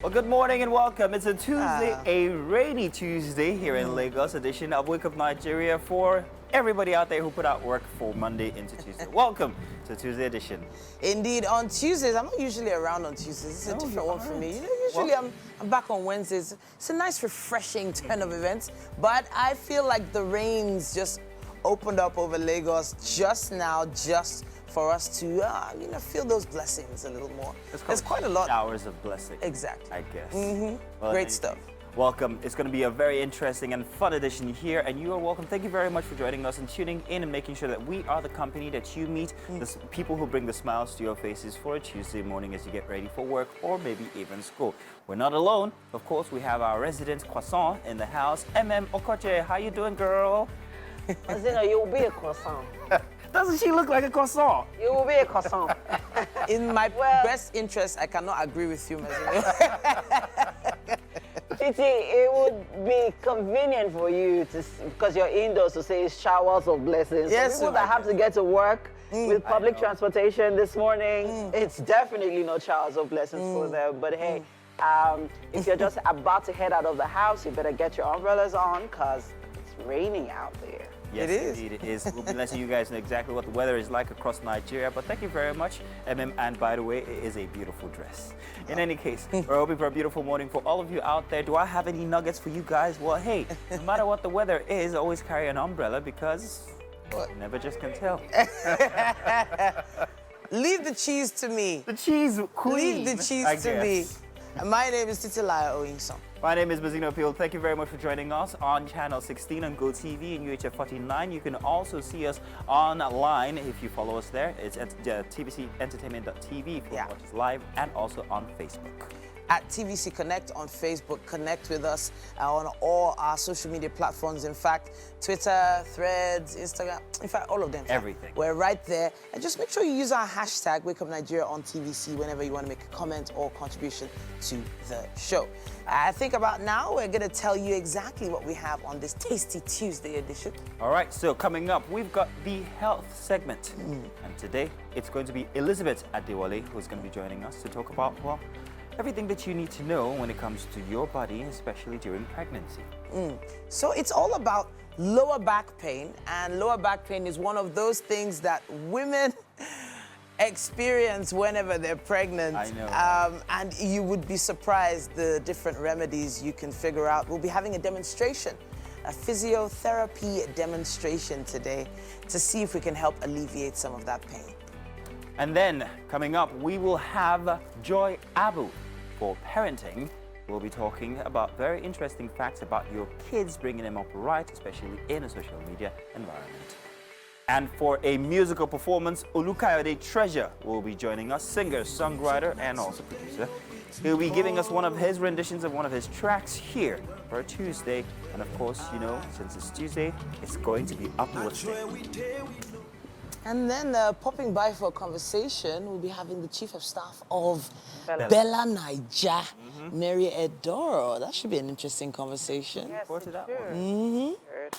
Well, good morning and welcome. It's a Tuesday, a rainy Tuesday here in Lagos edition of Wake Up Nigeria for everybody out there who put out work for Monday into Tuesday. Welcome to Tuesday edition. Indeed, on Tuesdays, I'm not usually around on Tuesdays. It's a different one for me. You know, usually I'm back on Wednesdays. It's a nice, refreshing turn of events, but I feel like the rains just opened up over Lagos just now, just for us to, feel those blessings a little more. There's quite a lot. Showers of blessing. Exactly. I guess. Well, great stuff. Welcome. It's going to be a very interesting and fun edition here, and you are welcome. Thank you very much for joining us and tuning in and making sure that we are the company that you meet, the people who bring the smiles to your faces for a Tuesday morning as you get ready for work or maybe even school. We're not alone. Of course, we have our resident croissant in the house. Okoche, how you doing, girl? Zina, you will be a croissant. Doesn't she look like a croissant? You will be a croissant. In my best interest, I cannot agree with you, Mazino. Titi, it would be convenient for you to, because you're indoors, to say showers of blessings. Yes, people that have to get to work with public transportation this morning, it's definitely not showers of blessings for them. But hey, if you're just about to head out of the house, you better get your umbrellas on because it's raining out there. Yes, indeed it is. We'll be letting you guys know exactly what the weather is like across Nigeria. But thank you very much, And by the way, it is a beautiful dress. In any case, we're hoping for a beautiful morning for all of you out there. Do I have any nuggets for you guys? Well, hey, no matter what the weather is, always carry an umbrella because you never just can tell. Leave the cheese to me. The cheese queen. Leave the cheese to me. My name is Titilaya Oyinson. My name is Mazino Peel. Thank you very much for joining us on Channel 16 on GOTV and UHF 49. You can also see us online if you follow us there. It's at tvcentertainment.tv if you watch us live, and also on Facebook. At TVC Connect on Facebook. Connect with us on all our social media platforms. In fact, Twitter, Threads, Instagram, in fact, all of them. Everything. We're right there. And just make sure you use our hashtag WakeUpNigeria on TVC whenever you want to make a comment or contribution to the show. I think about now, we're going to tell you exactly what we have on this Tasty Tuesday edition. All right, so coming up, we've got the health segment. And today, it's going to be Elizabeth Adewale who's going to be joining us to talk about, well, everything that you need to know when it comes to your body, especially during pregnancy. So it's all about lower back pain, and lower back pain is one of those things that women experience whenever they're pregnant. I know. And you would be surprised the different remedies you can figure out. We'll be having a demonstration, a physiotherapy demonstration today to see if we can help alleviate some of that pain. And then, coming up, we will have Joy Abu for parenting. We'll be talking about very interesting facts about your kids, bringing them up right, especially in a social media environment. And for a musical performance, Olukayode Treasure will be joining us, singer, songwriter, and also producer. He'll be giving us one of his renditions of one of his tracks here for a Tuesday. And of course, you know, since it's Tuesday, it's going to be uplifting. And then popping by for a conversation, we'll be having the Chief of Staff of Bella Naija, Mary Edoro. That should be an interesting conversation. Yes,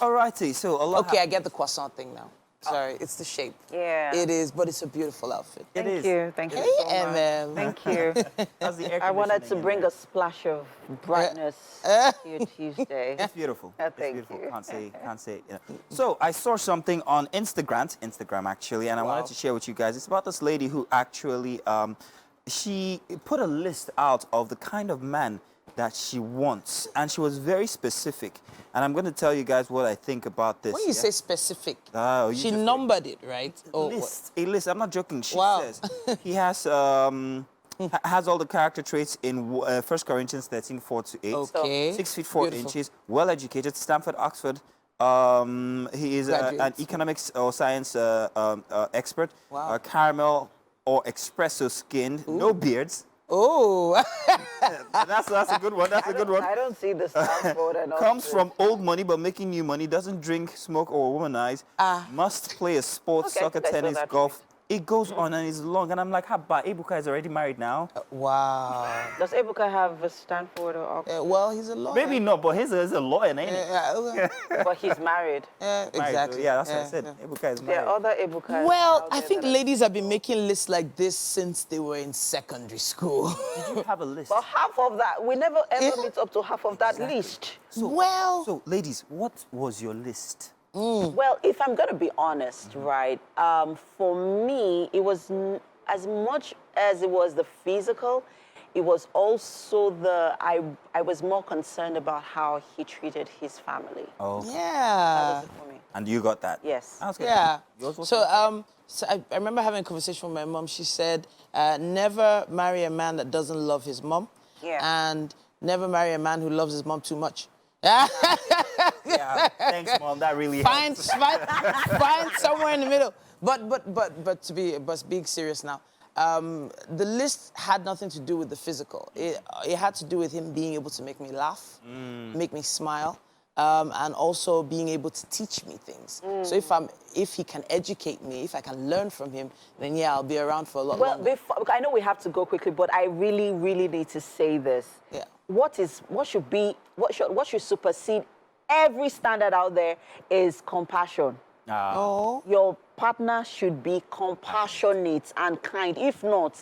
All righty, so Allah. Okay, I get the croissant thing now. Sorry, it's the shape. Yeah. It is, but it's a beautiful outfit. Thank you. Thank you Hey, so much. Thank you. How's the air I wanted to conditioning bring in a splash of brightness to your Tuesday. It's beautiful. It's Thank beautiful. you. Can't say. Yeah. So I saw something on Instagram actually, and I wanted to share with you guys. It's about this lady who actually, she put a list out of the kind of man that she wants, and she was very specific. And I'm going to tell you guys what I think about this. When you say specific, you she just numbered it, right? A list. I'm not joking. She Wow. says he has all the character traits in 1 Corinthians 13:4-8. Okay. 6 feet 4 Beautiful. inches, well-educated, Stanford, Oxford. He is an Graduate. economics or science expert. Wow. Caramel or espresso skinned, no beards. Oh. That's a good one. That's a good one. I don't see the Stanford and all. Comes from old money but making new money. Doesn't drink, smoke, or womanize. Must play a sport, Okay, soccer, I saw tennis, that golf, it goes on and it's long, and I'm like, but Ebuka is already married now. Wow. Does Ebuka have a Stanford or Oxford? Well, he's a lawyer. Maybe not, but he's a lawyer, ain't he? Okay. But he's married. Married, Exactly. yeah, that's what I said. Ebuka is There married. are other Ebukas. Well, out I there think that are- ladies have been making lists like this since they were in secondary school. Did you have a list? But half of that, we never ever meet up to half of that list. So, ladies, what was your list? Well, if I'm going to be honest, right, for me, it was as much as it was the physical, it was also I was more concerned about how he treated his family. Oh, That Yeah. was it for me. and you got that? Yes. That was good. Yeah. Yours was So I remember having a conversation with my mom. She said, never marry a man that doesn't love his mom. Yeah. And never marry a man who loves his mom too much. Yeah, thanks, Mom. That really helps. Find somewhere in the middle. But being serious now, the list had nothing to do with the physical. It had to do with him being able to make me laugh, make me smile, and also being able to teach me things. So if he can educate me, if I can learn from him, then yeah, I'll be around for a lot longer. Well, I know we have to go quickly, but I really, really need to say this. Yeah. What should supersede every standard out there is compassion. Oh. Your partner should be compassionate and kind. If not,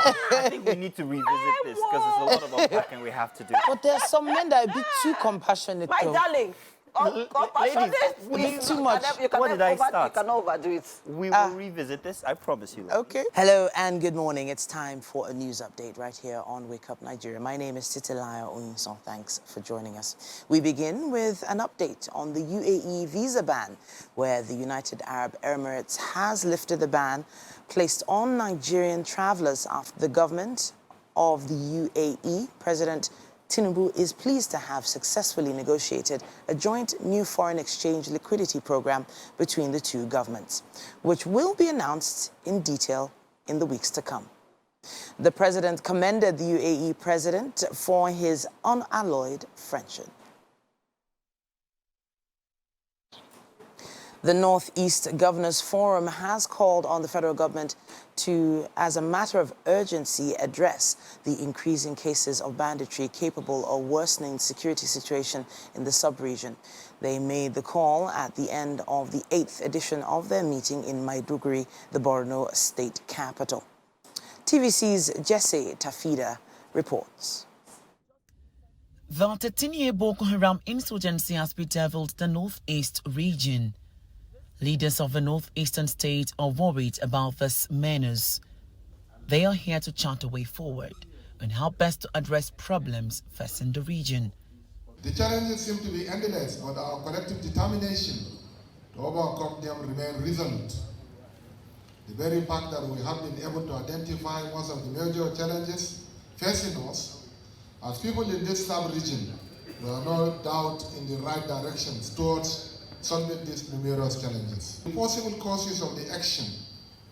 I think we need to revisit this because there's a lot of unpacking we have to do. But there's some men that are a bit too compassionate. my though. darling, compassionate. Ladies, too much. What did I start? You can overdo it. We will revisit this, I promise you. Okay. Hello and good morning. It's time for a news update right here on Wake Up Nigeria. My name is Titilaya Oyinson. Thanks for joining us. We begin with an update on the UAE visa ban, where the United Arab Emirates has lifted the ban placed on Nigerian travelers after the government of the UAE, President Tinubu, is pleased to have successfully negotiated a joint new foreign exchange liquidity program between the two governments, which will be announced in detail in the weeks to come. The president commended the UAE president for his unalloyed friendship. The Northeast Governors Forum has called on the federal government to, as a matter of urgency, address the increasing cases of banditry capable of worsening the security situation in the sub-region. They made the call at the end of the 8th edition of their meeting in Maiduguri, the Borno state capital. TVC's Jesse Tafida reports. The 13-year Boko Haram insurgency has bedeviled the Northeast region. Leaders of the northeastern state are worried about this menace. They are here to chart a way forward on how best to address problems facing the region. The challenges seem to be endless, but our collective determination to overcome them remain resolute. The very fact that we have been able to identify most of the major challenges facing us, as people in this sub-region, there are no doubt in the right directions towards solving these numerous challenges. The possible causes of the action,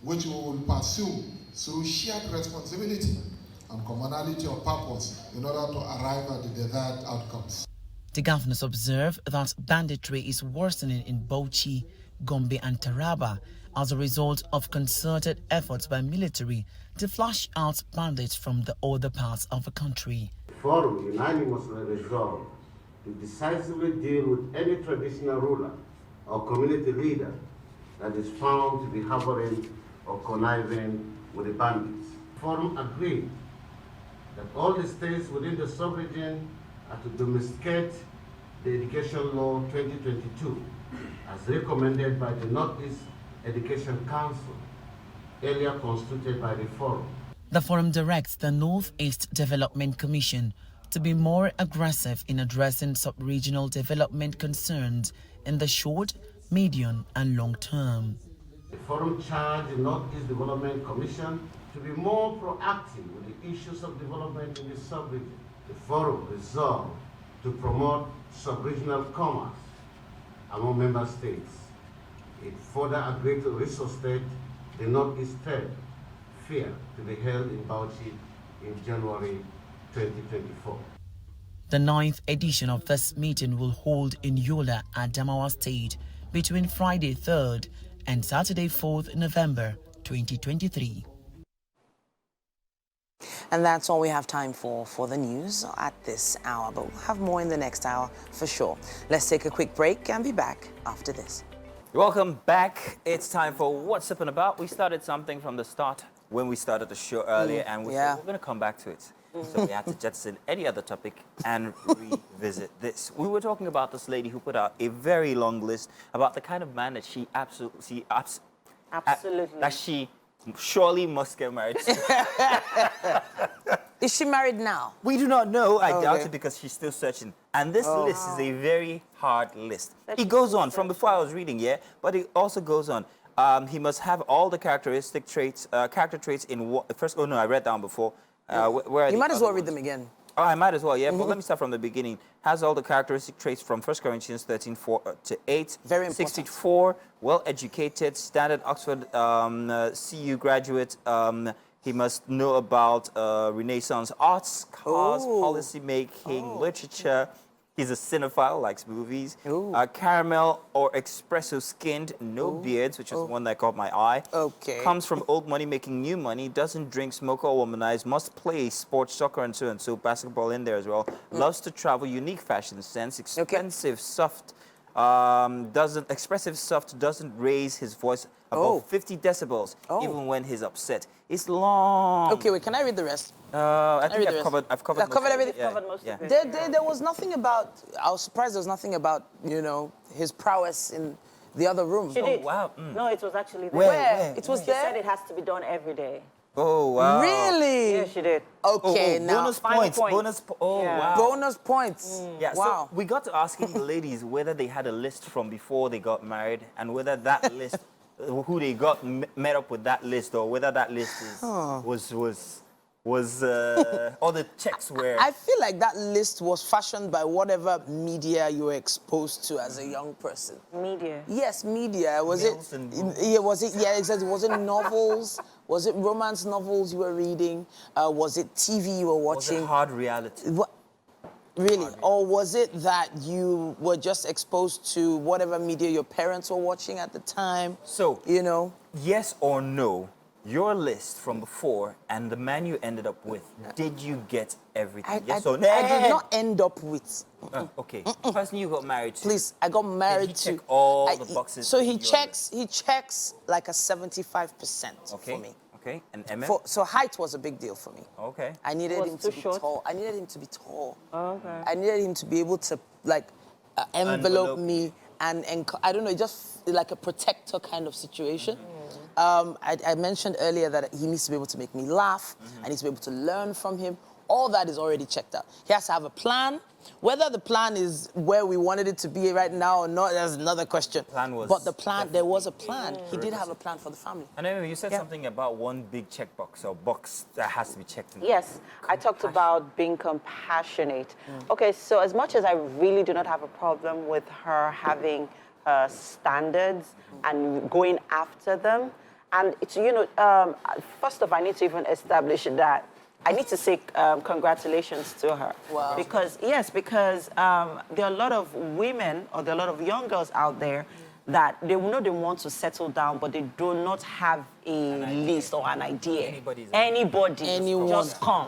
which we will pursue through shared responsibility and commonality of purpose in order to arrive at the desired outcomes. The governors observe that banditry is worsening in Bauchi, Gombe and Taraba as a result of concerted efforts by military to flush out bandits from the other parts of the country. The forum unanimously resolved to decisively deal with any traditional ruler or community leader that is found to be harboring or conniving with the bandits. The forum agreed that all the states within the sub-region are to domesticate the Education Law 2022 as recommended by the Northeast Education Council, earlier constituted by the forum. The forum directs the Northeast Development Commission to be more aggressive in addressing sub-regional development concerns in the short, medium and long term. The forum charged the Northeast Development Commission to be more proactive with the issues of development in the sub-region. The forum resolved to promote sub-regional commerce among member states. It further agreed to resuscitate the Northeast Trade Fair to be held in Bauchi in January 2024. The 9th edition of this meeting will hold in Yola, Adamawa State, between Friday 3rd and Saturday, 4th November 2023. And that's all we have time for the news at this hour, but we'll have more in the next hour for sure. Let's take a quick break and be back after this. Welcome back. It's time for What's Up and About. We started something from the start when we started the show earlier, and we said we're going to come back to it. So we had to jettison any other topic and revisit this. We were talking about this lady who put out a very long list about the kind of man that she absolutely that she surely must get married to. Is she married now? We do not know. I doubt it because she's still searching. And this list is a very hard list. It goes on from before I was reading, but it also goes on. He must have all the character traits in what first. Oh no, I read down before. Where you might as well read them again. Oh, I might as well, but let me start from the beginning. Has all the characteristic traits from 1 Corinthians 13:4-8. Very important. 64, well-educated, standard Oxford CU graduate. He must know about Renaissance arts, cars, policy making, literature. He's a cinephile, likes movies. Caramel or espresso skinned, no beards, which is one that caught my eye. Comes from old money, making new money. Doesn't drink, smoke, or womanize. Must play sports, soccer, and so basketball in there as well. Loves to travel, unique fashion sense. Expensive, soft. Expressive, soft. Doesn't raise his voice above 50 decibels, even when he's upset. It's long. Okay, wait. Can I read the rest? I think I've covered everything. Yeah. There was nothing about. I was surprised there was nothing about his prowess in the other room. She did. Wow. No, it was actually there. Where? It was She there. said it has to be done every day. Oh wow. Really? Yeah, she did. Okay, now bonus final points. points. Wow. bonus points. Yeah. Wow. So we got to asking the ladies whether they had a list from before they got married, and whether that list, who they got met up with that list, or whether that list was all the checks were. I feel like that list was fashioned by whatever media you were exposed to as a young person. Media. Yes, media. Was Nielsen it? books. Yeah, was it? Yeah, exactly. Was it novels? Was it romance novels you were reading? Was it TV you were Was watching? it hard reality? What? Really? Or was it that you were just exposed to whatever media your parents were watching at the time? So, You yes or no, your list from before and the man you ended up with, did you get everything? Yes or no? I did not end up with. Okay. The person you got married to. Please, I got married Did he to. check all the boxes So in he your checks. He checks like a 75% for me. Okay. And MM? So height was a big deal for me. Okay. I needed Was him too to be short? tall. I needed him to be tall. Okay. I needed him to be able to envelope me and I don't know, just like a protector kind of situation. I mentioned earlier that he needs to be able to make me laugh. I need to be able to learn from him. All that is already checked out. He has to have a plan. Whether the plan is where we wanted it to be right now or not, that's another question. But the plan, there was a plan. He did have a plan for the family. And anyway, you said something about one big checkbox or box that has to be checked in. Yes, I talked about being compassionate. Okay, so as much as I really do not have a problem with her having standards and going after them, and it's, first off, I need to even establish that I need to say congratulations to her. Wow. Because there are a lot of women or there are a lot of young girls out there that they know they want to settle down, but they do not have a list or an idea. Anybody, just come.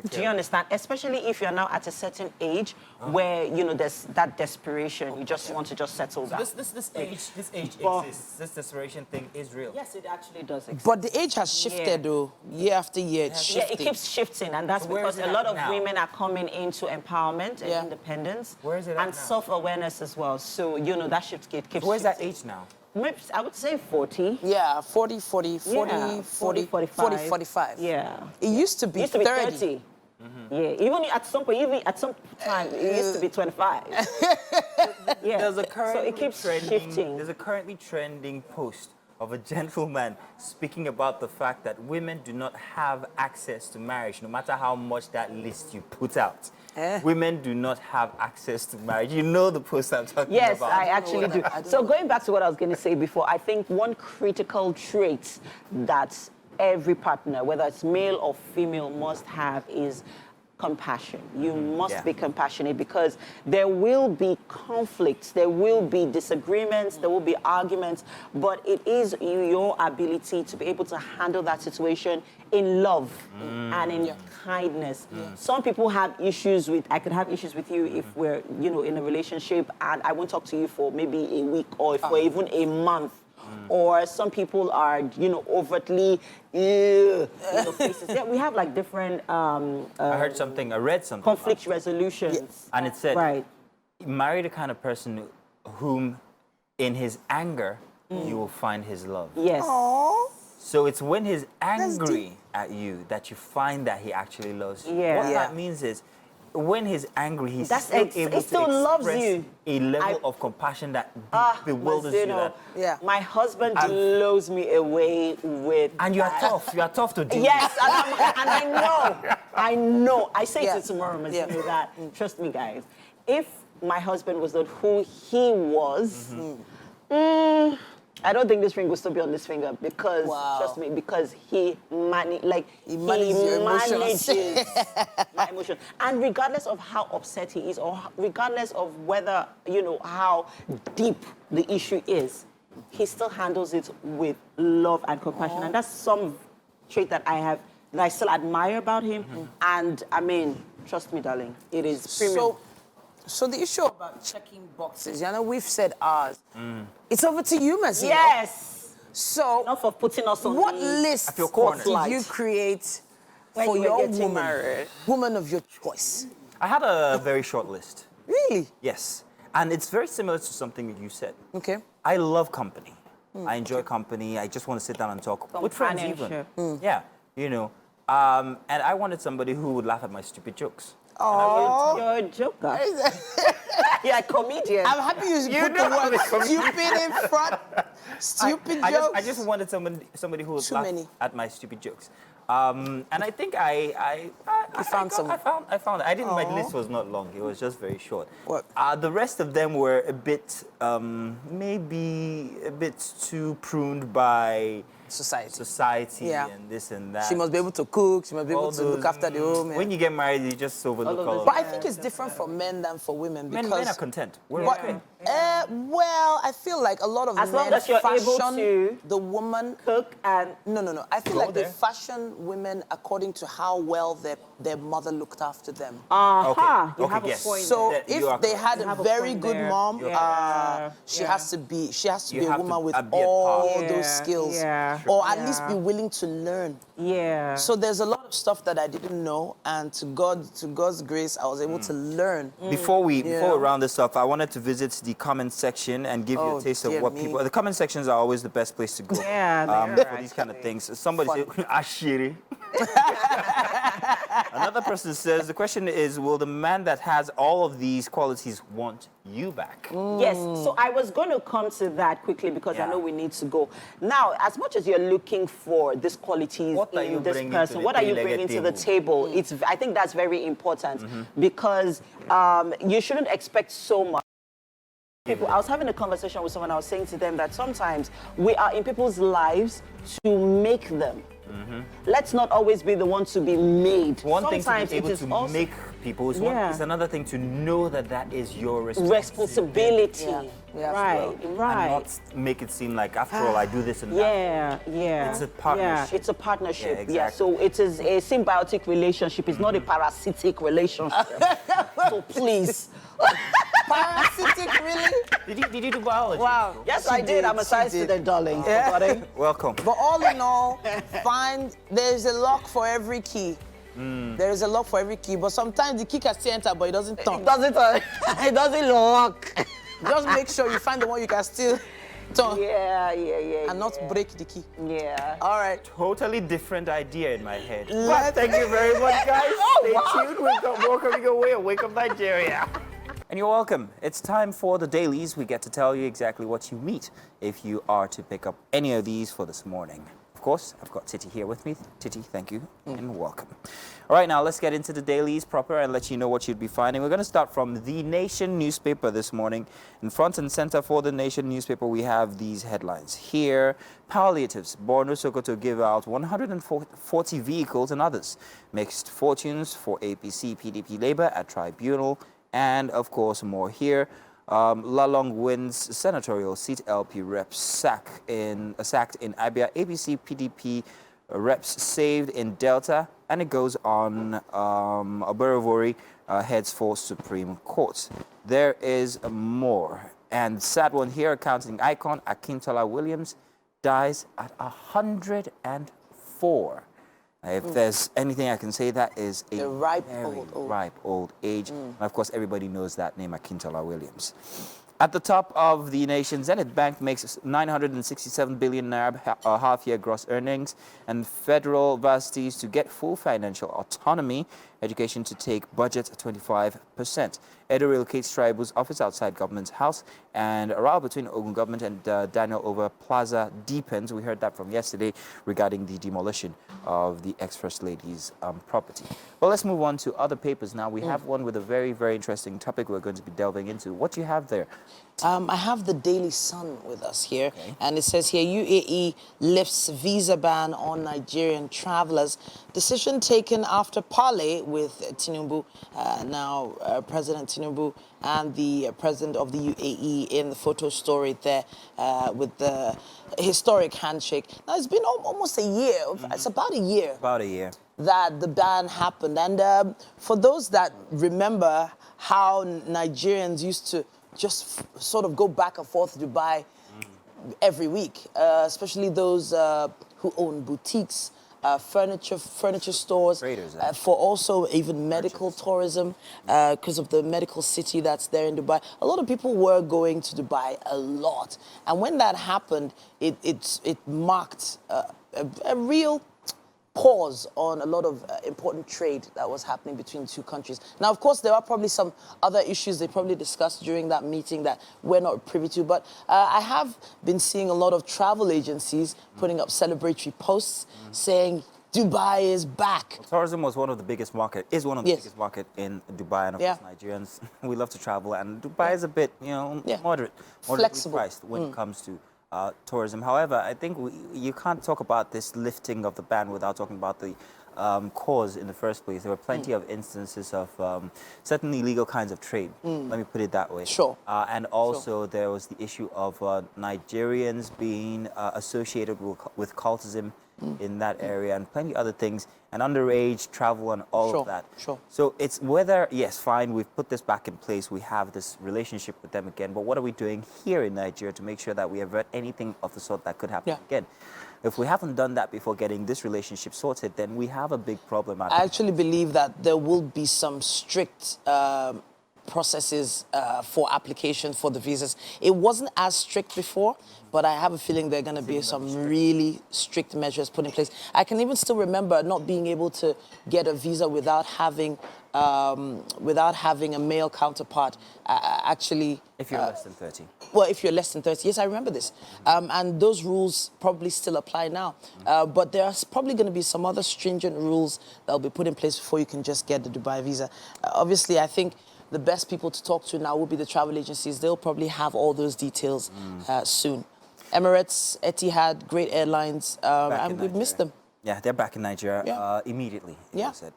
Do you understand? Especially if you're now at a certain age where, there's that desperation. You just want to just settle down. This age exists. This desperation thing is real. Yes, it actually does exist. But the age has shifted, though. Year after year, it's shifting. Yeah, it keeps shifting, and that's because a lot of women are coming into empowerment and independence. Where is it at and now? self-awareness as well. So, that shift keeps Where's that shifting. age now? Maybe, I would say 40. Yeah, 40, 45. 45. Yeah. It used to be 30. Yeah, even at some time, it used to be 25. Yeah. There's a so it keeps shifting. There's a currently trending post of a gentleman speaking about the fact that women do not have access to marriage, no matter how much that list you put out. Women do not have access to marriage. You know the post I'm talking about. Yes, I actually do. So going back to what I was going to say before, I think one critical trait that every partner, whether it's male or female, must have is compassion. You must be compassionate because there will be conflicts, there will be disagreements, there will be arguments, but it is your ability to be able to handle that situation in love and in kindness. Some people have issues with, I could have issues with you if we're, you know, in a relationship and I won't talk to you for maybe a week or for even a month. Or some people are, you know, overtly in your faces. Yeah, we have like different. I heard something. I read something. Conflict resolutions. And it said, right. marry the kind of person whom, in his anger, you will find his love. Yes. Aww. So it's when he's angry at you that you find that he actually loves you. Yeah. What that means is, when he's angry, he's still able he still to loves express you. a level of compassion that bewilders you. That, My husband blows me away with. and you are tough. You are tough to deal with. Yes, and I know. I say to tomorrow, Miss Amy, that trust me, guys. If my husband was not who he was, I don't think this ring will still be on this finger because trust me, because he manages my emotions. And regardless of how upset he is, or regardless of whether, you know, how deep the issue is, he still handles it with love and compassion. And that's some trait that I still admire about him. And I mean, trust me, darling, it is premium. So the issue about checking boxes, you know, we've said ours. It's over to you, Mercy. Yes. So, enough of putting us on what the list your corner. did you create When for you were your getting woman of your choice? I had a very short list. Really? Yes. And it's very similar to something that you said. Okay. I love company. I enjoy company. I just want to sit down and talk with friends even. Yeah, you know. And I wanted somebody who would laugh at my stupid jokes. Oh, you're a joker. You're a comedian. I'm happy you put the word stupid in front. Stupid jokes. I just wanted somebody who would laugh at my stupid jokes. And I think I found some. I found it. My list was not long. It was just very short. What? The rest of them were a bit, maybe a bit too pruned by society and this and that. She must be able to cook. She must be able to look after the home. When you get married, you just overlook all of But I think it's different for men than for women because men are content. We're okay. Well, I feel like a lot of as men long as you're able fashion to the woman cook and no. I feel like they fashion women according to how well their mother looked after them. You have a point. So if they had a very good mom, she has to be a woman with all those skills, or at least be willing to learn. Yeah. So there's a lot of stuff that I didn't know, and to God's grace, I was able to learn. Before we round this up, I wanted to visit the comment section and give you a taste of what people. The comment sections are always the best place to go. For these kind of things. Somebody said, "Ashiri." Another person says, the question is, will the man that has all of these qualities want you back? Yes, so I was going to come to that quickly because I know we need to go. Now, as much as you're looking for these qualities in this person, what are you bringing to the table? I think that's very important because you shouldn't expect so much. I was having a conversation with someone, I was saying to them that sometimes we are in people's lives to make them. Let's not always be the ones to be made. One thing to be able to make people is another thing to know that is your responsibility. Right. And not make it seem like, after all, I do this and that. It's a partnership. It's a partnership. Exactly. So it is a symbiotic relationship. It's not a parasitic relationship. So please. Parasitic, really? Did you do biology? Wow. Yes, I did. I'm a science student, darling. Welcome. But all in all, there's a lock for every key. There is a lock for every key, but sometimes the key can still enter, but it doesn't turn. It doesn't lock. Just make sure you find the one you can still turn. And not break the key. All right. Totally different idea in my head. But thank you very much, guys. Stay tuned. We've got more coming your way. Wake Up Nigeria. And you're welcome. It's time for the dailies. We get to tell you exactly what you meet if you are to pick up any of these for this morning. Of course, I've got Titi here with me. Titi, thank you and welcome. All right, now let's get into the dailies proper and let you know what you'd be finding. We're going to start from The Nation newspaper this morning. In front and center for The Nation newspaper, we have these headlines here. Palliatives, Borno Sokoto give out 140 vehicles and others. Mixed fortunes for APC, PDP Labour at tribunal. And, of course, more here. Lalong wins senatorial seat. LP reps sacked in Abia. APC PDP reps saved in Delta, and it goes on. Oberovori heads for Supreme Court. There is more, and sad one here. Accounting icon Akintola Williams dies at 104. If there's anything I can say, that is a ripe very old. ripe old age. And of course, everybody knows that name, Akintola Williams. At the top of The Nation, Zenith Bank makes 967 billion naira half-year gross earnings, and federal varsities to get full financial autonomy. Education to take budget 25%. Edo relocates tribals office outside government's house, and a row between Ogun government and Daniel over Plaza deepens. We heard that from yesterday regarding the demolition of the ex-First Lady's property. Well, let's move on to other papers now. We have one with a very, very interesting topic we're going to be delving into. What do you have there? I have the Daily Sun with us here, and it says here, UAE lifts visa ban on Nigerian travelers. Decision taken after parley with Tinubu, President Tinubu and the president of the UAE in the photo story there with the historic handshake. Now, it's been almost a year. It's about a year. About a year. That the ban happened. And for those that remember how Nigerians used to just sort of go back and forth to Dubai every week, especially those who own boutiques, furniture stores, Traders, for also even medical tourism, because of the medical city that's there in Dubai. A lot of people were going to Dubai a lot. And when that happened, it marked a real pause on a lot of important trade that was happening between the two countries. Now, of course, there are probably some other issues they probably discussed during that meeting that we're not privy to, but I have been seeing a lot of travel agencies putting up celebratory posts saying Dubai is back. Well, tourism was one of the biggest market, is one of the biggest market in Dubai, and of course Nigerians, we love to travel, and Dubai is a bit, moderately flexible priced when it comes to tourism. However, I think you can't talk about this lifting of the ban without talking about the cause in the first place. There were plenty of instances of certain illegal kinds of trade. Let me put it that way. Sure. And also there was the issue of Nigerians being associated with cultism in that area, and plenty other things, and underage travel and all of that. Sure. So it's whether, yes, fine, we've put this back in place, we have this relationship with them again, but what are we doing here in Nigeria to make sure that we avert anything of the sort that could happen again? If we haven't done that before getting this relationship sorted, then we have a big problem. I actually believe that there will be some strict processes for application for the visas. It wasn't as strict before, but I have a feeling there are going to be some really strict measures put in place. I can even still remember not being able to get a visa without having a male counterpart. Actually, if you're less than 30. Well, if you're less than 30, yes, I remember this. And those rules probably still apply now. But there's probably going to be some other stringent rules that will be put in place before you can just get the Dubai visa. Obviously, I think the best people to talk to now will be the travel agencies. They'll probably have all those details soon. Emirates, Etihad, great airlines, and we've missed them. Yeah, they're back in Nigeria immediately.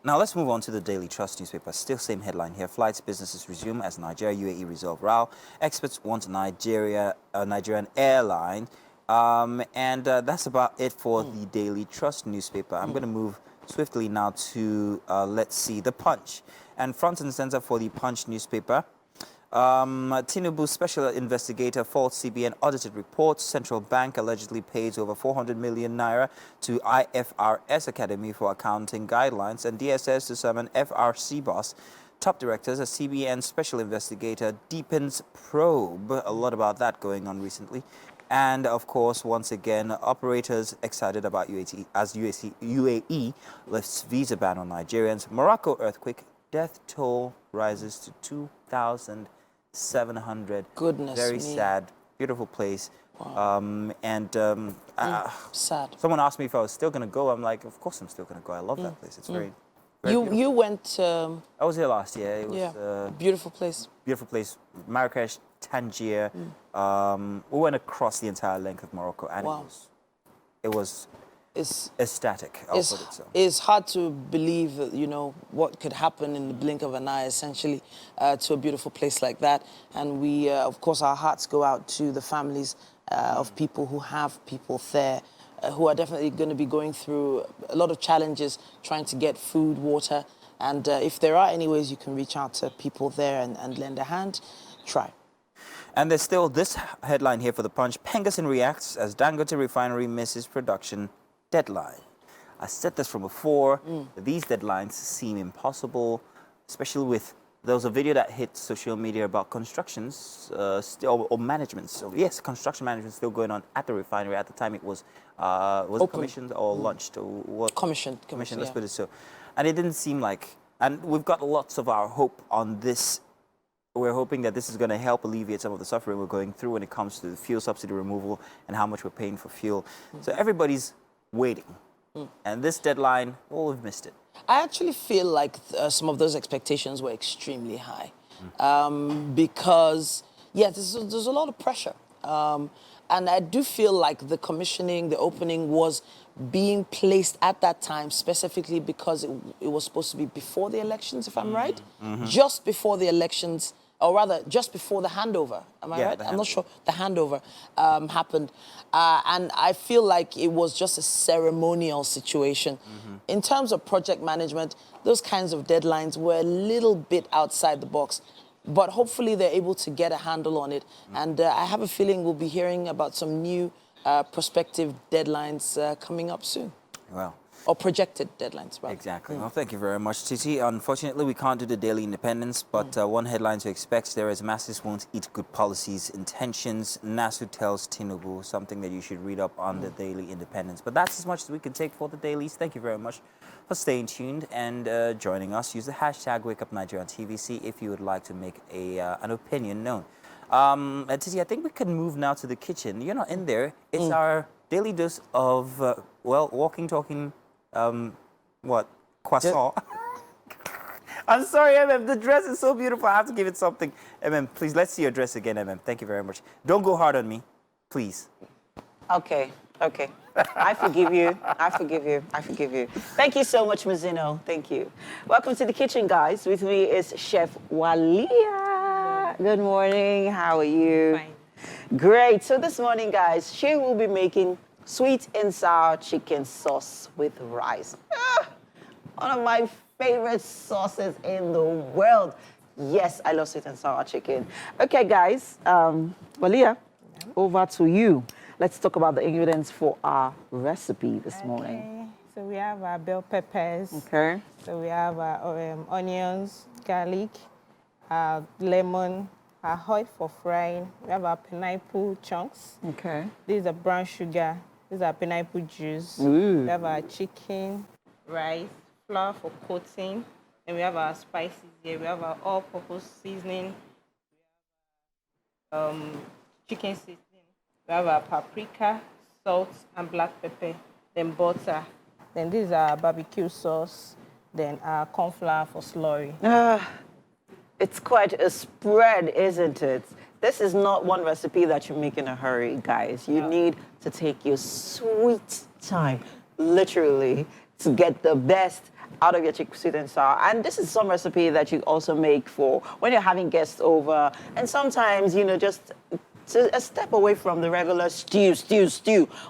Now let's move on to the Daily Trust newspaper. Still same headline here. Flights, businesses resume as Nigeria, UAE resolve row. Experts want Nigerian airline. That's about it for the Daily Trust newspaper. I'm going to move swiftly now to, let's see, The Punch. And front and center for The Punch newspaper. Tinubu special investigator faults CBN audited reports. Central Bank allegedly pays over 400 million naira to IFRS Academy for accounting guidelines, and DSS to summon FRC boss. Top directors, a CBN special investigator deepens probe. A lot about that going on recently. And of course, once again, operators excited about UAE lifts visa ban on Nigerians. Morocco earthquake, death toll rises to 2,700. Goodness Very me. sad, beautiful place. Wow. Sad. Someone asked me if I was still going to go. I'm like, of course I'm still going to go. I love that place. It's very beautiful. You went. I was here last year. It was beautiful place. beautiful place. Marrakesh, Tangier. We went across the entire length of Morocco, and it was ecstatic. I'll put it so. It's hard to believe, you know, what could happen in the blink of an eye, essentially, to a beautiful place like that. And we, of course, our hearts go out to the families of people who have people there, who are definitely going to be going through a lot of challenges trying to get food, water. And if there are any ways you can reach out to people there and lend a hand, try. And there's still this headline here for the Punch. Pengasin reacts as Dangote refinery misses production deadline. I said this from before. These deadlines seem impossible, especially with there was a video that hit social media about constructions or management. So yes, construction management still going on at the refinery. At the time, it was it commissioned or launched or what? Commissioned. Let's put it so. And it didn't seem like. And we've got lots of our hope on this. We're hoping that this is going to help alleviate some of the suffering we're going through when it comes to the fuel subsidy removal and how much we're paying for fuel. So everybody's waiting. And this deadline, we've missed it. I actually feel like some of those expectations were extremely high because, there's a lot of pressure. And I do feel like the commissioning, the opening was being placed at that time specifically because it was supposed to be before the elections, if I'm right? Just before the elections, or rather, just before the handover. Am I right? I'm not sure. The handover happened. And I feel like it was just a ceremonial situation. In terms of project management, those kinds of deadlines were a little bit outside the box. But hopefully they're able to get a handle on it. And I have a feeling we'll be hearing about some new prospective deadlines coming up soon. Well. Or projected deadlines, rather. Exactly. Well, thank you very much, Titi. Unfortunately, we can't do the Daily Independence, but one headline to expect there is masses won't eat good policies intentions. NASU tells Tinubu, something that you should read up on the Daily Independence. But that's as much as we can take for the dailies. Thank you very much for staying tuned and joining us. Use the hashtag WakeUpNigeria on TVC if you would like to make an opinion known. And Titi, I think we can move now to the kitchen. You're not in there. It's our daily dose of, walking, talking, croissant. I'm sorry, MM, the dress is so beautiful. I have to give it something. MM, please, let's see your dress again, MM. Thank you very much. Don't go hard on me, please. Okay. I forgive you. I forgive you. Thank you so much, Mazino. Thank you. Welcome to the kitchen, guys. With me is Chef Walia. Good morning. How are you? Fine. Great. So this morning, guys, she will be making sweet and sour chicken sauce with rice. One of my favorite sauces in the world. Yes, I love sweet and sour chicken. Okay, guys, Walia, over to you. Let's talk about the ingredients for our recipe this morning. So we have our bell peppers. Okay. So we have our onions, garlic, lemon, our oil for frying. We have our pineapple chunks. Okay. This is a brown sugar. This is our pineapple juice. Ooh. We have our chicken, rice, flour for coating. And we have our spices here. We have our all-purpose seasoning. We have chicken seasoning. We have our paprika, salt, and black pepper. Then butter. Then this is our barbecue sauce. Then our corn flour for slurry. It's quite a spread, isn't it? This is not one recipe that you make in a hurry, guys. You need to take your sweet time, literally, to get the best out of your chicken sweet and sour. And this is some recipe that you also make for when you're having guests over. And sometimes, just a step away from the regular stew,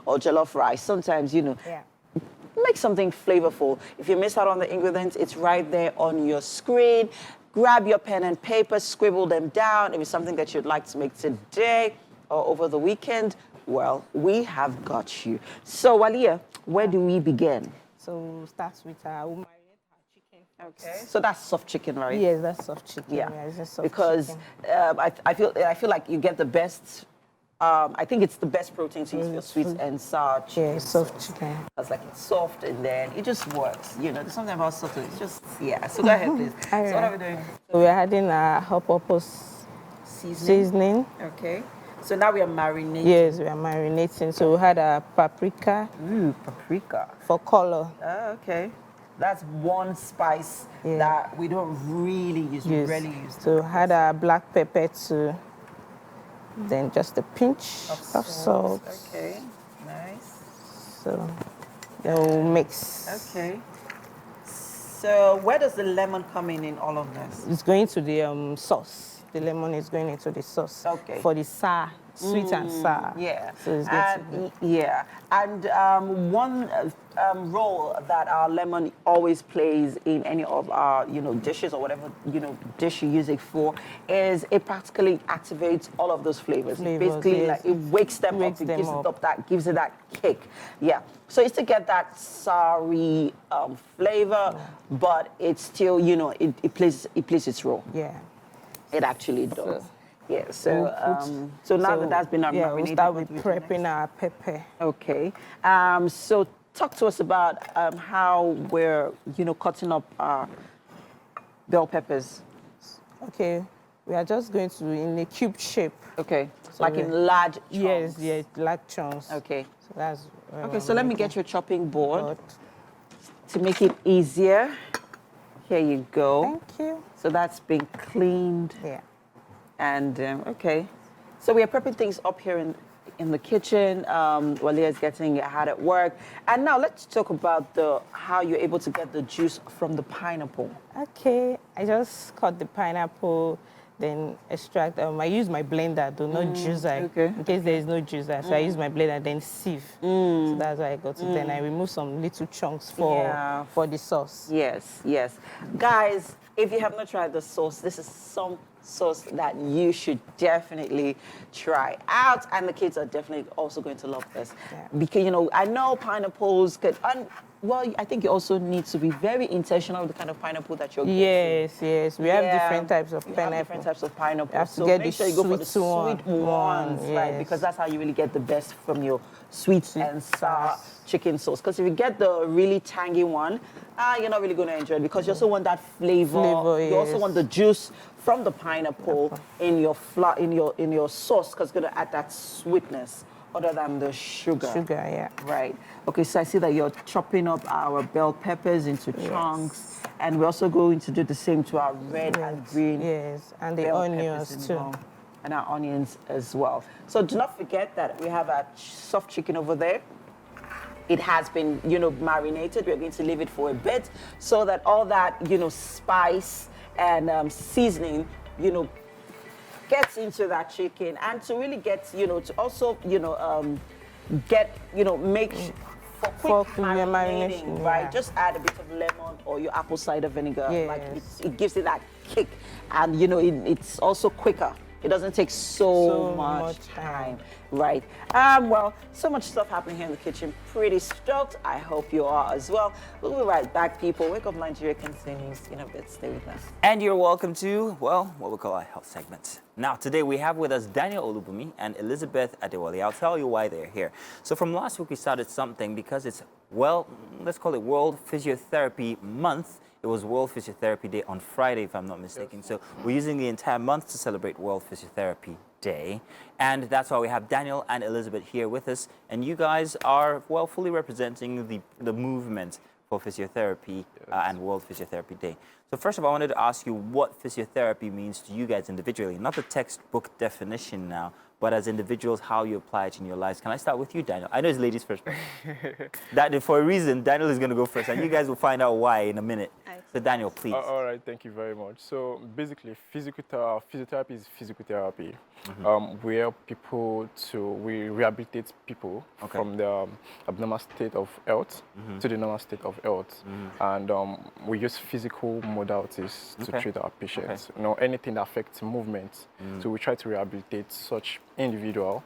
or jollof rice. Sometimes, make something flavorful. If you miss out on the ingredients, it's right there on your screen. Grab your pen and paper, scribble them down. If it's something that you'd like to make today or over the weekend, well, we have got you. So, Walia, where do we begin? So we'll start with we'll marinate our chicken. Okay. So that's soft chicken, right? Yes, that's soft chicken. Yeah. It's just soft because chicken. I feel like you get the best. I think it's the best protein to use for sweet and sour chicken. Yeah, soft chicken. It's like it's soft and then it just works. There's something about soft. It's just So go ahead, please. So what are we doing? So we're adding our all-purpose seasoning. Okay. So now we are marinating. Yes, we are marinating. So we had a paprika. Ooh, paprika. For color. Okay. That's one spice that we don't really use. We rarely use. So we had a black pepper too. Then just a pinch of salt. Okay, nice. So then we'll mix. Okay. So where does the lemon come in all of this? It's going to the sauce. The lemon is going into the sauce. Okay. For the sour, sweet and sour. Yeah. So it's good. Yeah. And one role that our lemon always plays in any of our, dishes or whatever, dish you use it for, is it practically activates all of those flavors. Basically, like, it wakes them up. It gives it up that, gives it that kick. Yeah. So it's to get that soury flavor, but it's still, it plays its role. Yeah. It actually does. Yeah, so now that that's been marinated, we'll start with prepping our pepper. Okay. So talk to us about how we're, cutting up our bell peppers. Okay. We are just going to in a cube shape. Okay. So like in large chunks. Yes, large chunks. Okay. So that's okay. So let me get your chopping board to make it easier. Here you go. Thank you. So that's been cleaned. Yeah. And, okay. So we are prepping things up here in the kitchen while Leah's getting hard at work. And now let's talk about how you're able to get the juice from the pineapple. Okay. I just cut the pineapple, then extract. I use my blender, do not juicer. Okay. In case there is no juicer. So I use my blender, then sieve. So that's why I got it. Then I remove some little chunks for the sauce. Yes, yes. Guys, if you have not tried the sauce, this is some sauce that you should definitely try out, and the kids are definitely also going to love this. Because I know pineapples could, well, I think you also need to be very intentional with the kind of pineapple that you're getting. Yes. We have different types of pineapple. Have different types of pineapple. You have to so get make the sure you go for the sweet sweet ones, right? yes. Because that's how you really get the best from your sweet and sour chicken sauce. Because if you get the really tangy one, you're not really going to enjoy it, because you also want that flavor. You also want the juice from the pineapple in your sauce, because it's going to add that sweetness other than the sugar. Right. Okay, so I see that you're chopping up our bell peppers into chunks, and we're also going to do the same to our red and green. Yes, and the onions too. And our onions as well. So do not forget that we have our soft chicken over there. It has been, marinated. We're going to leave it for a bit so that all that, spice and seasoning, gets into that chicken, and to really get, to also, make for quick marinating, right? Just add a bit of lemon or your apple cider vinegar. Like it gives it that kick, and it's also quicker. It doesn't take so much time, right? Well, so much stuff happening here in the kitchen. Pretty stoked. I hope you are as well. We'll be right back, people. Wake Up Nigeria continues in a bit. Stay with us. And you're welcome to, well, what we call our health segment. Now, today we have with us Daniel Olubumi and Elizabeth Adewale. I'll tell you why they're here. So from last week, we started something because it's, well, let's call it World Physiotherapy Month. It was World Physiotherapy Day on Friday, if I'm not mistaken. So we're using the entire month to celebrate World Physiotherapy Day. And that's why we have Daniel and Elizabeth here with us. And you guys are, well, fully representing the movement for physiotherapy and World Physiotherapy Day. So first of all, I wanted to ask you what physiotherapy means to you guys individually. Not the textbook definition now, but as individuals, how you apply it in your lives. Can I start with you, Daniel? I know it's ladies first. That, for a reason, Daniel is going to go first, and you guys will find out why in a minute. So Daniel, please. All right, thank you very much. So basically, physiotherapy is physical therapy. We help people we rehabilitate people from the abnormal state of health to the normal state of health. And we use physical modalities to treat our patients. Anything that affects movement. So we try to rehabilitate such individual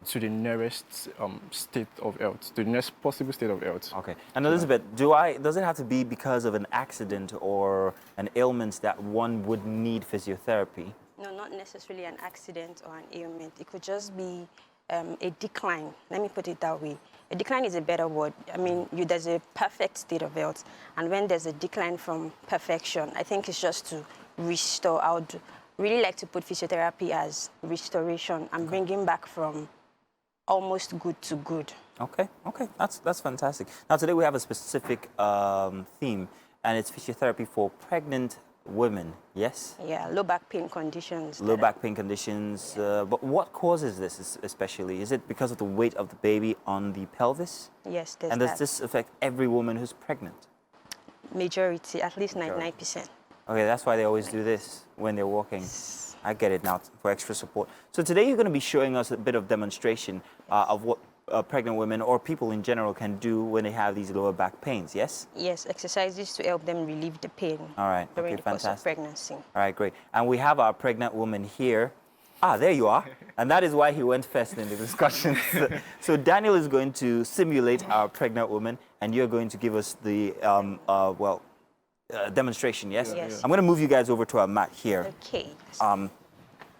to the nearest state of health, to the nearest possible state of health. Okay. And Elizabeth, does it have to be because of an accident or an ailment that one would need physiotherapy? No, not necessarily an accident or an ailment. It could just be a decline. Let me put it that way. A decline is a better word. I mean, there's a perfect state of health, and when there's a decline from perfection, I think it's just to restore. really like to put physiotherapy as restoration and bringing back from almost good to good. Okay, okay, that's fantastic. Now today we have a specific theme, and it's physiotherapy for pregnant women. Yes. Yeah, low back pain conditions. Low back pain conditions. But what causes this especially? Is it because of the weight of the baby on the pelvis? Yes, there's And that. does this affect every woman who's pregnant? Majority, at least 99%. Okay, that's why they always do this when they're walking. I get it now, for extra support. So today you're going to be showing us a bit of demonstration of what pregnant women or people in general can do when they have these lower back pains, yes? Yes, exercises to help them relieve the pain All right, during okay, the course of fantastic. pregnancy. All right, great. And we have our pregnant woman here. Ah, there you are. And that is why he went first in the discussion. So Daniel is going to simulate our pregnant woman, and you're going to give us the, demonstration, yes? Yes. I'm going to move you guys over to our mat here. Okay.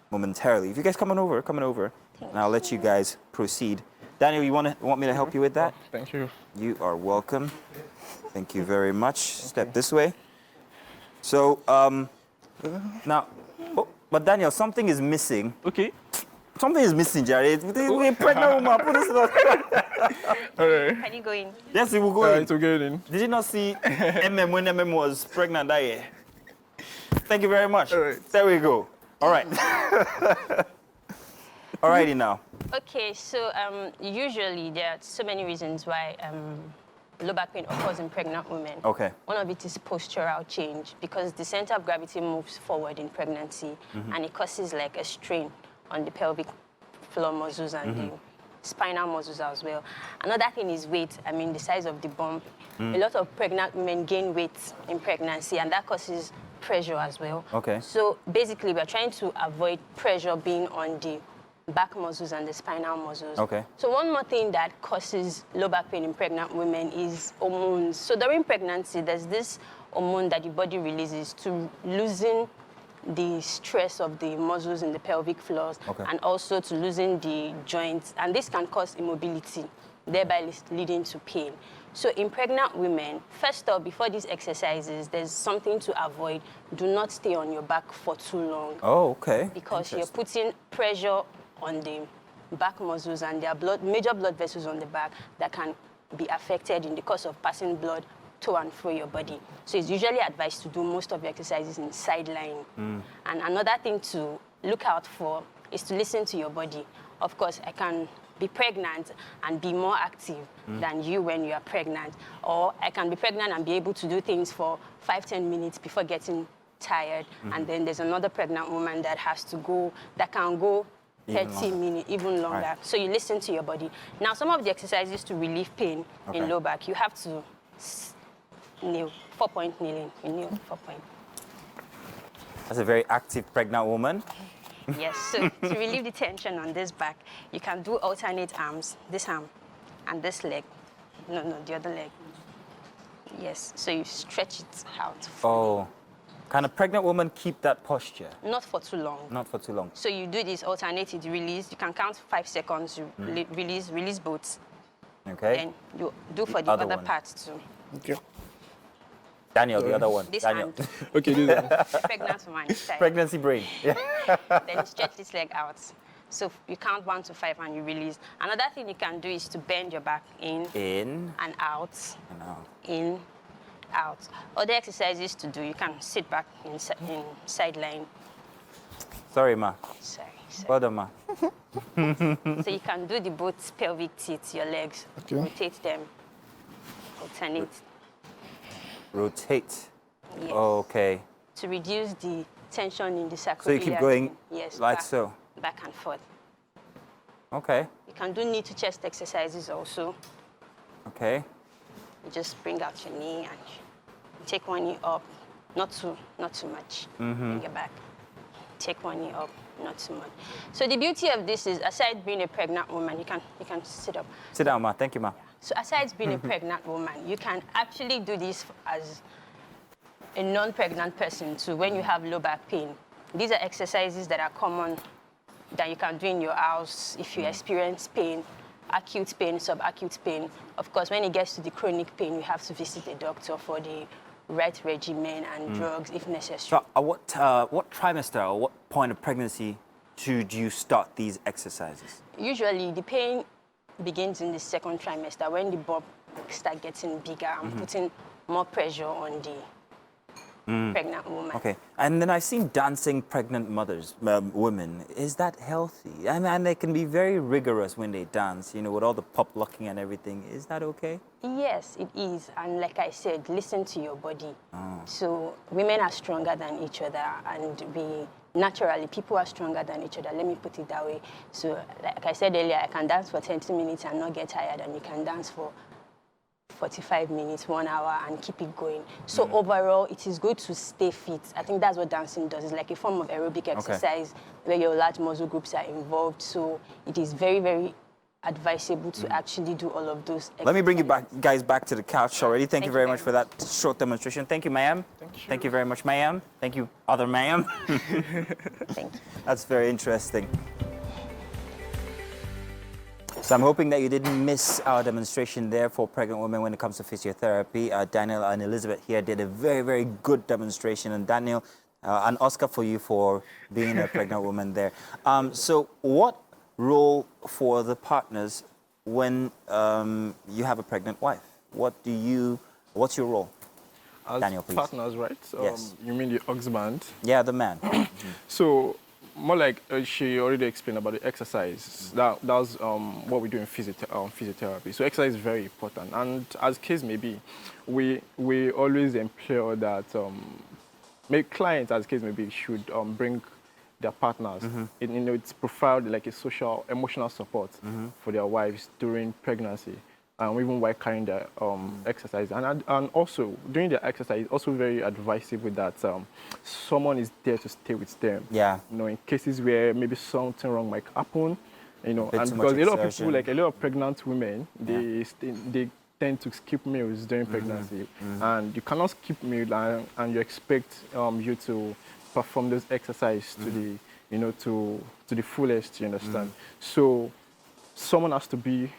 Momentarily. If you guys come on over, and I'll let you guys proceed. Daniel, you want me to help you with that? Thank you. You are welcome. Thank you very much. Step this way. So, now, but Daniel, something is missing. Okay. Something is missing, Jared. We're pregnant woman. Put this on. All right. Can you go in? Yes, we will go in. It's okay then. Did you not see MM when MM was pregnant that year? Thank you very much. All right. There we go. All right. Alrighty now. Okay, so usually there are so many reasons why low back pain occurs in pregnant women. Okay. One of it is postural change because the center of gravity moves forward in pregnancy and it causes like a strain on the pelvic floor muscles and the spinal muscles as well. Another thing is weight, the size of the bump. A lot of pregnant women gain weight in pregnancy and that causes pressure as well. Okay. So basically we're trying to avoid pressure being on the back muscles and the spinal muscles. Okay. So one more thing that causes low back pain in pregnant women is hormones. So during pregnancy, there's this hormone that the body releases to loosen the stress of the muscles in the pelvic floors and also to loosen the joints. And this can cause immobility, thereby leading to pain. So in pregnant women, first off, before these exercises, there's something to avoid. Do not stay on your back for too long. Oh, okay. Because you're putting pressure on the back muscles and there are major blood vessels on the back that can be affected in the course of passing blood to and fro your body. So it's usually advised to do most of your exercises in side lying. And another thing to look out for is to listen to your body. Of course, I can be pregnant and be more active than you when you are pregnant. Or I can be pregnant and be able to do things for 5-10 minutes before getting tired. And then there's another pregnant woman that can go 30 minutes, even longer. Right. So you listen to your body. Now, some of the exercises to relieve pain in low back, you have to kneel, 4-point kneeling. You kneel, 4-point. That's a very active pregnant woman. Yes, so to relieve the tension on this back, you can do alternate arms, this arm and this leg. No, the other leg. Yes, so you stretch it out. Oh. Can a pregnant woman keep that posture? Not for too long. Not for too long. So you do this alternated release. You can count 5 seconds, you release both. Okay. Then you do for the other part too. Okay. Daniel, the other one. This Daniel. hand. Okay, this one. Pregnant woman. Side. Pregnancy brain. Yeah. Then you stretch this leg out. So you count 1 to 5 and you release. Another thing you can do is to bend your back in. In. And out. And out. In. Out. Other exercises to do, you can sit back in sideline. Sorry, ma. Sorry. Well done, ma. So you can do the both pelvic teeth, your legs. Okay. Rotate them. Alternate. Rotate. Yes. Okay. To reduce the tension in the sacroiliac. So you keep going like back, so? Back and forth. Okay. You can do knee to chest exercises also. Okay. You just bring out your knee and take one knee up, not too much. Bring it back. Take one knee up, not too much. So the beauty of this is, aside being a pregnant woman, you can sit up. Sit down, ma. Thank you, ma. So aside being a pregnant woman, you can actually do this as a non-pregnant person too. When you have low back pain, these are exercises that are common that you can do in your house if you experience pain. Acute pain, subacute pain. Of course, when it gets to the chronic pain, you have to visit a doctor for the right regimen and drugs if necessary. So what trimester or what point of pregnancy should you start these exercises? Usually, the pain begins in the second trimester when the bulb start getting bigger and putting more pressure on the pregnant woman. Okay, and then I've seen dancing pregnant mothers, women. Is that healthy? And they can be very rigorous when they dance, you know, with all the pop locking and everything. Is that okay? Yes, it is. And like I said, listen to your body. So women are stronger than each other, and naturally, people are stronger than each other. Let me put it that way. So like I said earlier, I can dance for 20 minutes and not get tired, and you can dance for 45 minutes, 1 hour, and keep it going. So overall, it is good to stay fit. I think that's what dancing does. It's like a form of aerobic exercise where your large muscle groups are involved. So it is very, very advisable to actually do all of those exercises. Let me bring you guys back to the couch already. Thank you very much for that short demonstration. Thank you, ma'am. Thank you very much, ma'am. Thank you, other ma'am. Thank you. That's very interesting. So I'm hoping that you didn't miss our demonstration there for pregnant women when it comes to physiotherapy. Daniel and Elizabeth here did a very, very good demonstration. And Daniel, an Oscar for you for being a pregnant woman there. So what role for the partners when you have a pregnant wife? What's your role? As Daniel, please. Partners, right? Yes. You mean the husband? Yeah, the man. So, more like she already explained about the exercise. That's what we do in physiotherapy. So exercise is very important. And as case may be, we always implore that make clients, as case may be, should bring their partners. It's profiled like a social, emotional support for their wives during pregnancy. Even while carrying the exercise. And also, during the exercise, it's also very advisable that someone is there to stay with them. Yeah. You know, in cases where maybe something wrong might happen, you know, and too because much a lot of exertion. people, like a lot of pregnant women, they tend to skip meals during pregnancy. And you cannot skip meal and you expect you to perform those exercises to the, you know, to the fullest, you understand? So someone has to be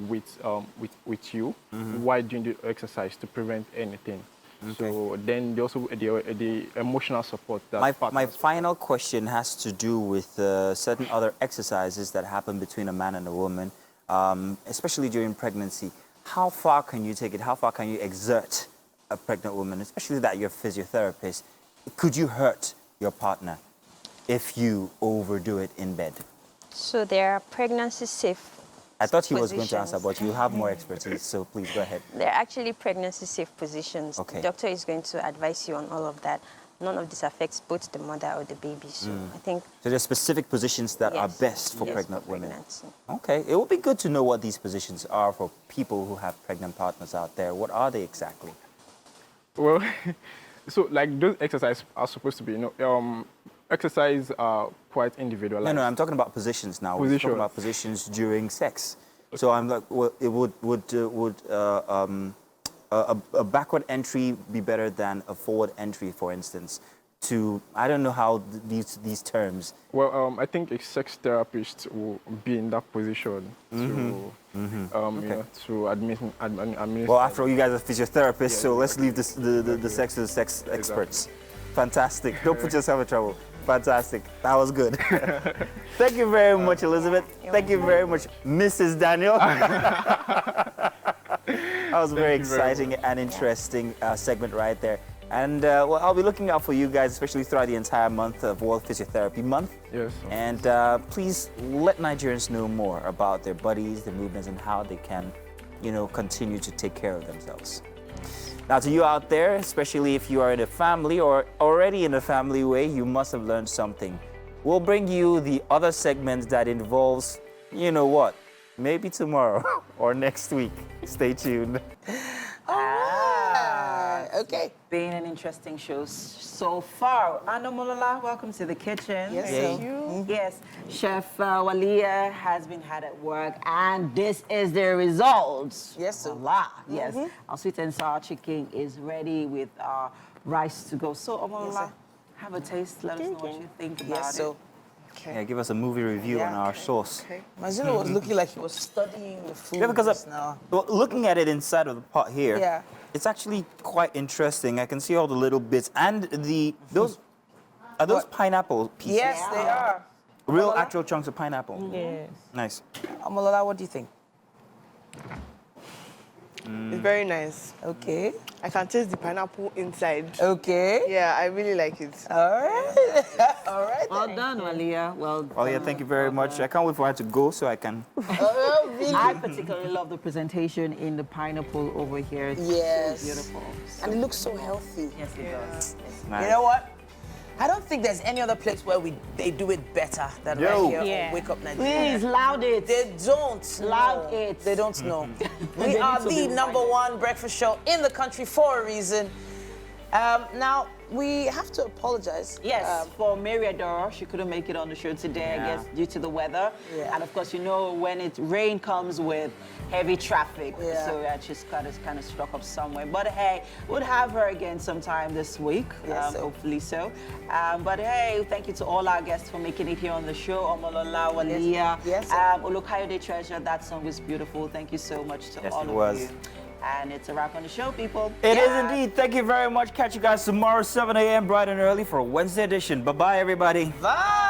with you while doing the exercise to prevent anything. So then they also the emotional support that My final question has to do with certain other exercises that happen between a man and a woman, especially during pregnancy. How far can you take it? How far can you exert a pregnant woman, especially that you're a physiotherapist? Could you hurt your partner if you overdo it in bed? So there are pregnancy safe. I thought he was going to answer, but you have more expertise, so please go ahead. They're actually pregnancy safe positions. Okay. The doctor is going to advise you on all of that. None of this affects both the mother or the baby. So I think. So there are specific positions that are best for pregnant women. Okay. It would be good to know what these positions are for people who have pregnant partners out there. What are they exactly? Well, so like those exercises are supposed to be, you know, exercise are quite individualized. No, I'm talking about positions now. We're talking about positions during sex. So I'm like, well, would a backward entry be better than a forward entry, for instance? I don't know how these terms. Well, I think a sex therapist will be in that position to, you know, to administer. Well, after all, you guys are physiotherapists, so let's leave the sex to the sex experts. Fantastic. Don't put yourself in trouble. Fantastic. That was good. Thank you very much, Elizabeth. Thank you very much, Mrs. Daniel. That was very exciting and interesting segment right there. And well, I'll be looking out for you guys, especially throughout the entire month of World Physiotherapy Month. Yes. And please let Nigerians know more about their bodies, their movements, and how they can, you know, continue to take care of themselves. Now, to you out there, especially if you are in a family or already in a family way, you must have learned something. We'll bring you the other segments that involves, you know what, maybe tomorrow or next week. Stay tuned. Okay. Been an interesting show so far. Anna Molola, welcome to the kitchen. Yes, Thank you. Yes, Chef Walia has been hard at work, and this is the results. Yes, sir. Voila. Yes, our sweet and sour chicken is ready with our rice to go. So, Omolola, have a taste. Let us know what you think about it. Okay. Yeah, give us a movie review on our sauce. Okay. Mazino was looking like he was studying the food Yeah, because now. well, looking at it inside of the pot here, It's actually quite interesting. I can see all the little bits and those are those pineapple pieces? Yes, they are. Real actual chunks of pineapple. Yes. Nice. Amalola, what do you think? It's very nice. Okay. I can taste the pineapple inside. Okay. Yeah, I really like it. All right. All right. Well done, Walia. Well done. Oh yeah, thank you very much. I can't wait for her to go so I can. Really? I particularly love the presentation in the pineapple over here. It's Yes. so beautiful. And it looks so healthy. Yes, it does. Nice. You know what? I don't think there's any other place where they do it better than right here on Wake Up Nigeria. Please, loud it. They don't Loud know. it. They don't know. They We are need to the be number one breakfast show in the country for a reason. Now, we have to apologize. Yes, for Mary Adora, she couldn't make it on the show today, I guess, due to the weather. Yeah. And of course, you know, when rain comes with heavy traffic, Yeah. so she's kind of stuck up somewhere. But hey, we'll have her again sometime this week, Yes, sir. hopefully so. But hey, thank you to all our guests for making it here on the show. Omolola, Walia, Yes, sir. Olukayode Treasure, that song was beautiful. Thank you so much to all it of was. you. And it's a wrap on the show, people. It is indeed. Thank you very much. Catch you guys tomorrow, 7 a.m. bright and early for a Wednesday edition. Bye-bye, everybody. Bye.